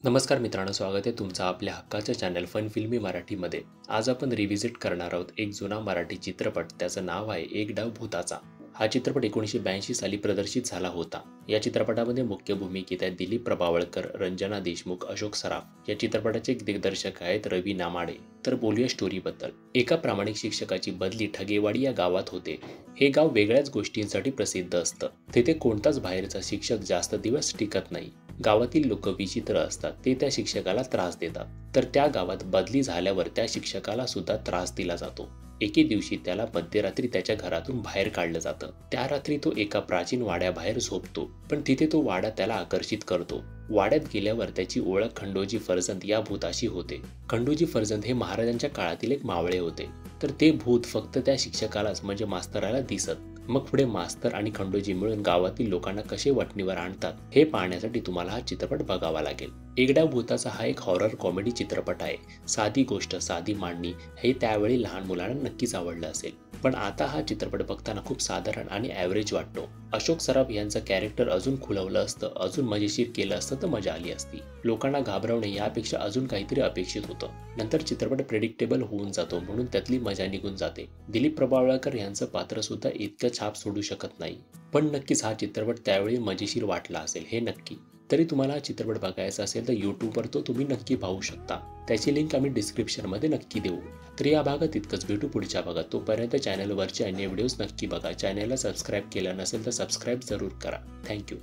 नमस्कार मित्रांनो, स्वागत आहे तुमचं आपल्या हक्काच्या चॅनल फन फिल्मी मराठीमध्ये। आज आपण रिव्हिजिट करणार आहोत एक जुना मराठी चित्रपट, त्याचं नाव आहे एक डाव भुताचा। हा चित्रपट 1982 साली प्रदर्शित झाला होता। या चित्रपटामध्ये मुख्य भूमिकेत आहेत दिलीप प्रभावळकर, रंजना देशमुख, अशोक सराफ। या चित्रपटाचे दिग्दर्शक आहेत रवी नामाडे। तर बोलूया स्टोरीबद्दल। एका प्रामाणिक शिक्षकाची बदली ठगेवाडी या गावात होते। हे गाव वेगळ्याच गोष्टींसाठी प्रसिद्ध असतं। तिथे कोणताच बाहेरचा शिक्षक जास्त दिवस टिकत नाही। गावातील लोक विचित्र असतात, ते त्या शिक्षकाला त्रास देतात। तर त्या गावात बदली झाल्यावर त्या शिक्षकाला सुद्धा त्रास दिला जातो। एके दिवशी त्याला मध्यरात्री त्याच्या घरातून बाहेर काढलं जातं। त्या रात्री तो एका प्राचीन वाड्याबाहेर झोपतो, पण तिथे तो वाडा त्याला आकर्षित करतो। वाड्यात गेल्यावर त्याची ओळख खंडोजी फर्जंद या भूताशी होते। खंडोजी फर्जंद हे महाराजांच्या काळातील एक मावळे होते। तर ते भूत फक्त त्या शिक्षकालाच म्हणजे मास्तराला दिसत। मग पुढे मास्तर आणि खंडोजी मिळून गावातील लोकांना कसे वठणीवर आणतात हे पाहण्यासाठी तुम्हाला हा चित्रपट बघावा लागेल। एक डाव भुताचा हा एक हॉरर कॉमेडी चित्रपट आहे। साधी गोष्ट, साधी मांडणी हे त्यावेळी लहान मुलांना नक्कीच आवडलं असेल, पण आता हा चित्रपट बघताना खूप साधारण आणि ॲव्हरेज वाटतो। अशोक सराफ यांचं कॅरेक्टर अजून खुलवलं असतं, अजून मजेशीर केलं असतं तर मजा आली असती। लोकांना घाबरवणे यापेक्षा अजून काहीतरी अपेक्षित होतं। नंतर चित्रपट प्रेडिक्टेबल होऊन जातो, म्हणून त्यातली मजा निघून जाते। दिलीप प्रभावळकर यांचं पात्र सुद्धा इतकं छाप सोडू शकत नाही, पण नक्कीच हा चित्रपट त्यावेळी मजेशीर वाटला असेल हे नक्की। तरी तुम्हाला हा चित्रपट बघायचा असेल तर यूट्यूबवर तो तुम्ही नक्की पाहू शकता। त्याची लिंक आम्ही डिस्क्रिप्शनमध्ये नक्की देऊ। तर या भागात इतकंच, भेटू पुढच्या भागात। तोपर्यंत चॅनलवरचे अन्य व्हिडिओज नक्की बघा। चॅनलला सबस्क्राईब केलं नसेल तर सबस्क्राईब जरूर करा। थँक्यू।